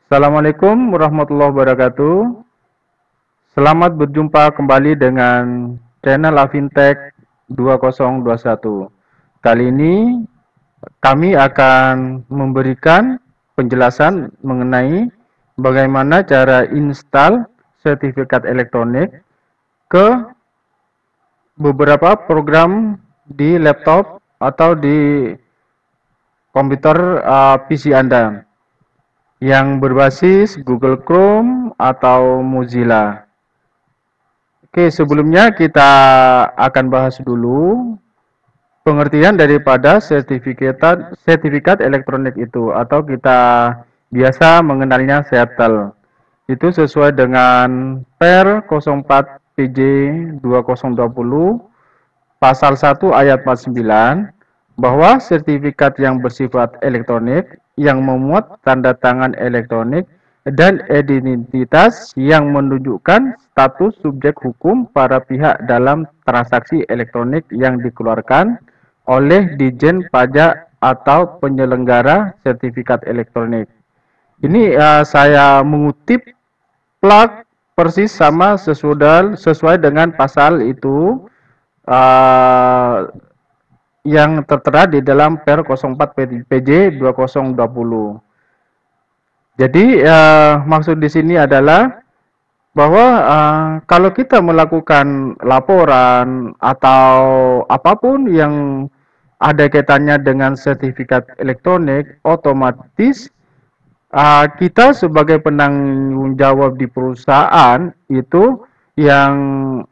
Assalamualaikum warahmatullahi wabarakatuh. Selamat berjumpa kembali dengan channel Avintech 2021. Kali ini kami akan memberikan penjelasan mengenai bagaimana cara install sertifikat elektronik ke beberapa program di laptop atau di komputer PC Anda yang berbasis Google Chrome atau Mozilla. Oke, sebelumnya kita akan bahas dulu pengertian daripada sertifikat elektronik itu, atau kita biasa mengenalnya sertel. Itu sesuai dengan Per 04 PJ 2020 pasal 1 ayat 49 bahwa sertifikat yang bersifat elektronik yang memuat tanda tangan elektronik dan identitas yang menunjukkan status subjek hukum para pihak dalam transaksi elektronik yang dikeluarkan oleh Dijen Pajak atau penyelenggara sertifikat elektronik. Ini saya mengutip plak persis sama sesuai dengan pasal itu yang tertera di dalam Per 04 PJ 2020. Jadi maksud di sini adalah bahwa kalau kita melakukan laporan atau apapun yang ada kaitannya dengan sertifikat elektronik, otomatis kita sebagai penanggung jawab di perusahaan itu yang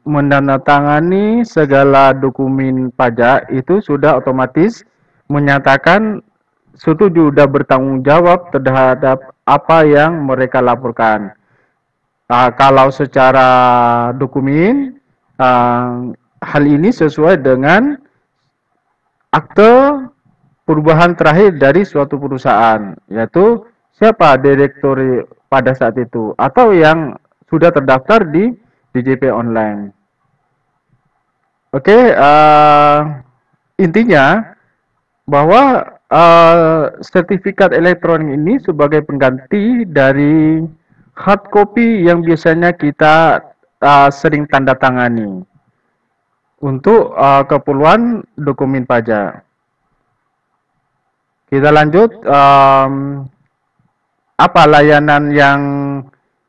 menandatangani segala dokumen pajak itu sudah otomatis menyatakan setuju dan bertanggung jawab terhadap apa yang mereka laporkan. Kalau secara dokumen, hal ini sesuai dengan akte perubahan terakhir dari suatu perusahaan, yaitu siapa direktur pada saat itu, atau yang sudah terdaftar di DJP online. Oke, intinya bahwa sertifikat elektronik ini sebagai pengganti dari hard copy yang biasanya kita sering tanda tangani untuk keperluan dokumen pajak. Kita lanjut, apa layanan yang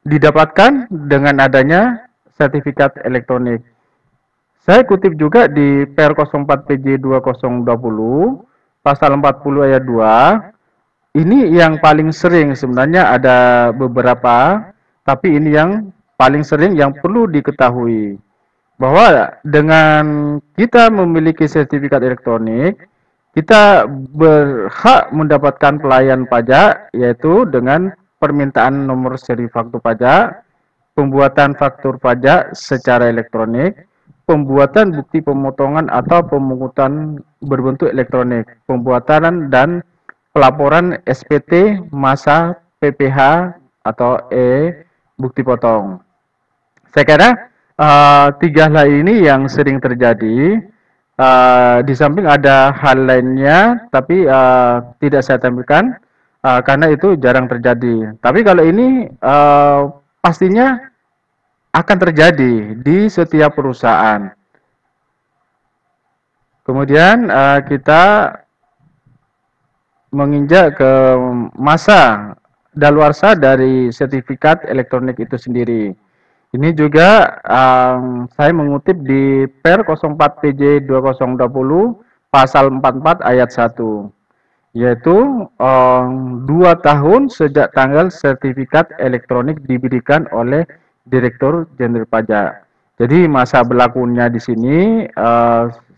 didapatkan dengan adanya sertifikat elektronik. Saya kutip juga di Per 04 PJ 2020 pasal 40 ayat 2. Ini yang paling sering, sebenarnya ada beberapa, tapi ini yang paling sering yang perlu diketahui. Bahwa dengan kita memiliki sertifikat elektronik, kita berhak mendapatkan pelayanan pajak, yaitu dengan permintaan nomor seri faktur pajak, pembuatan faktur pajak secara elektronik, pembuatan bukti pemotongan atau pemungutan berbentuk elektronik, pembuatan dan pelaporan SPT masa PPH atau bukti potong. Saya kira tiga hal ini yang sering terjadi. Di samping ada hal lainnya, tapi tidak saya tampilkan karena itu jarang terjadi. Tapi kalau ini pastinya akan terjadi di setiap perusahaan. Kemudian kita menginjak ke masa daluarsa dari sertifikat elektronik itu sendiri. Ini juga saya mengutip di Per 04 PJ 2020 pasal 44 ayat 1, yaitu 2 tahun sejak tanggal sertifikat elektronik diberikan oleh Direktur Jenderal Pajak. Jadi masa berlakunya di sini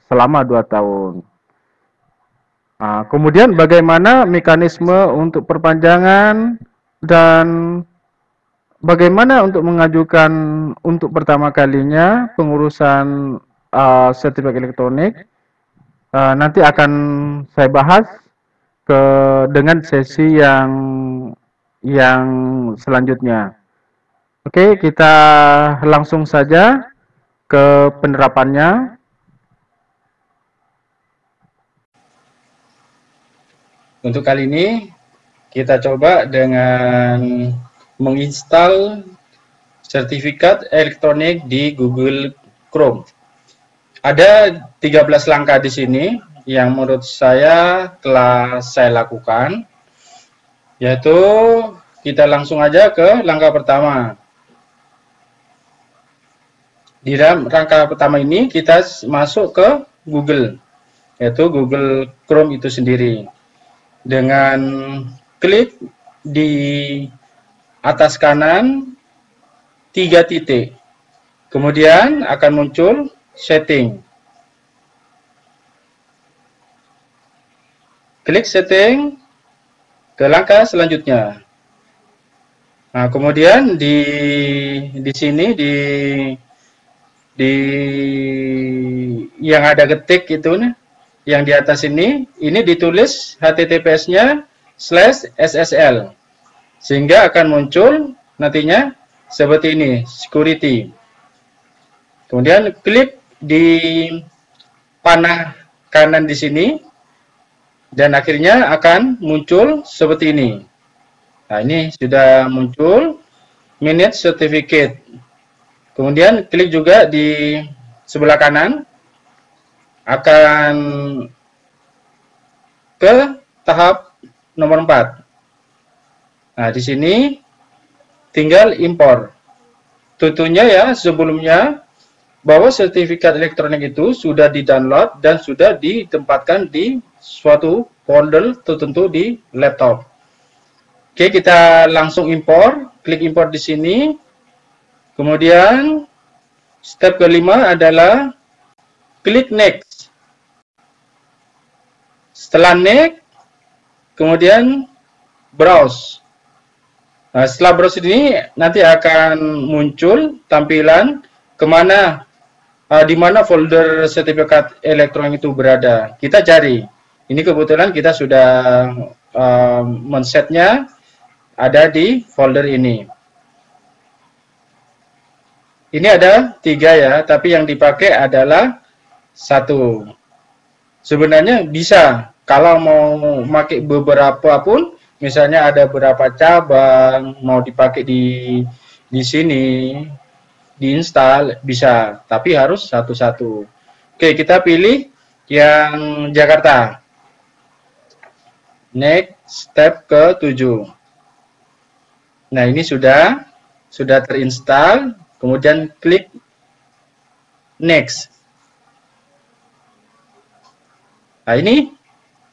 selama 2 tahun. Kemudian bagaimana mekanisme untuk perpanjangan dan bagaimana untuk mengajukan untuk pertama kalinya pengurusan sertifikat elektronik. Nanti akan saya bahas dengan sesi yang selanjutnya. Oke, kita langsung saja ke penerapannya. Untuk kali ini Kita coba dengan menginstal sertifikat elektronik di Google Chrome. Ada 13 langkah di sini yang menurut saya telah saya lakukan, yaitu kita langsung aja ke langkah pertama. Di dalam langkah pertama ini kita masuk ke Google, yaitu Google Chrome itu sendiri. Dengan klik di atas kanan 3 titik, kemudian akan muncul setting. Klik setting ke langkah selanjutnya. Nah, kemudian di sini di yang ada ketik itu nih, yang di atas ini ditulis HTTPS-nya /SSL, sehingga akan muncul nantinya seperti ini, security. Kemudian klik di panah kanan di sini, dan akhirnya akan muncul seperti ini. Nah, ini sudah muncul manage certificate. Kemudian klik juga di sebelah kanan, akan ke tahap nomor 4. Nah, di sini tinggal impor. Tentunya ya, sebelumnya bahwa sertifikat elektronik itu sudah di-download dan sudah ditempatkan di suatu folder tertentu di laptop. Oke, kita langsung impor. Klik impor di sini. Kemudian step kelima adalah klik next. Setelah next, kemudian browse. Nah, setelah browse ini nanti akan muncul tampilan di mana folder sertifikat elektronik itu berada. Kita cari. Ini kebetulan kita sudah men-setnya ada di folder ini. Ini ada 3 ya, tapi yang dipakai adalah 1. Sebenarnya bisa, kalau mau pakai beberapa pun, misalnya ada beberapa cabang, mau dipakai di sini, diinstal, bisa, tapi harus satu-satu. Oke, kita pilih yang Jakarta. Next, step ke-7. Nah, ini sudah terinstall, kemudian klik next. Nah, ini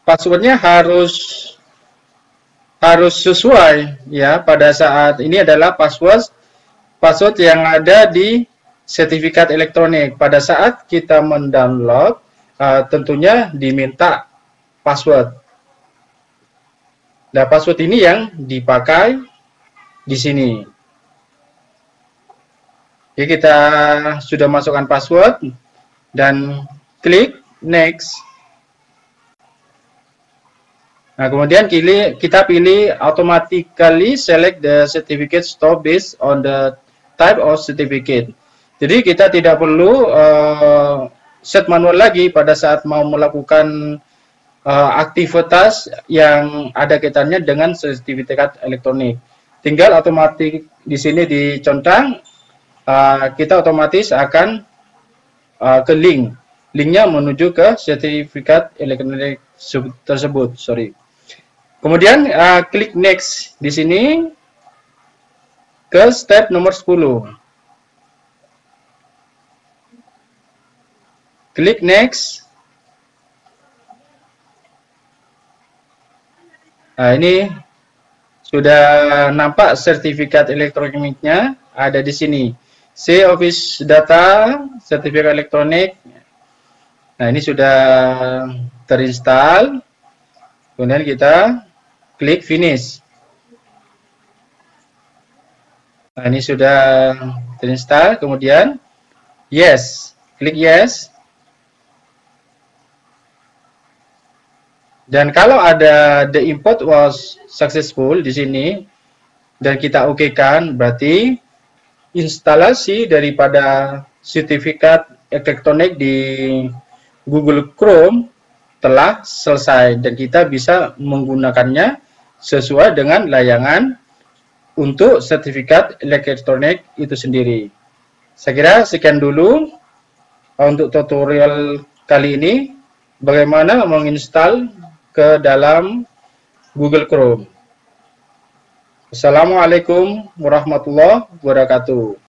passwordnya harus sesuai ya. Pada saat ini adalah password yang ada di sertifikat elektronik. Pada saat kita mendownload, tentunya diminta password. Nah, password ini yang dipakai di sini. Oke, kita sudah masukkan password dan klik next. Nah, kemudian kita pilih automatically select the certificate store based on the type of certificate. Jadi kita tidak perlu set manual lagi pada saat mau melakukan aktivitas yang ada kaitannya dengan sertifikat elektronik. Tinggal otomatis di sini dicentang, kita otomatis akan ke linknya menuju ke sertifikat elektronik tersebut. Kemudian klik next di sini ke step nomor 10. Klik next. Nah, ini sudah nampak sertifikat elektroniknya ada di sini. C Office Data, sertifikat elektronik. Nah, ini sudah terinstall. Kemudian kita klik finish. Nah, ini sudah terinstall, kemudian yes, klik yes. Dan kalau ada the import was successful di sini dan kita oke-kan, berarti instalasi daripada sertifikat elektronik di Google Chrome telah selesai dan kita bisa menggunakannya sesuai dengan layangan untuk sertifikat elektronik itu sendiri. Saya kira sekian dulu untuk tutorial kali ini, bagaimana menginstal ke dalam Google Chrome. Assalamualaikum warahmatullahi wabarakatuh.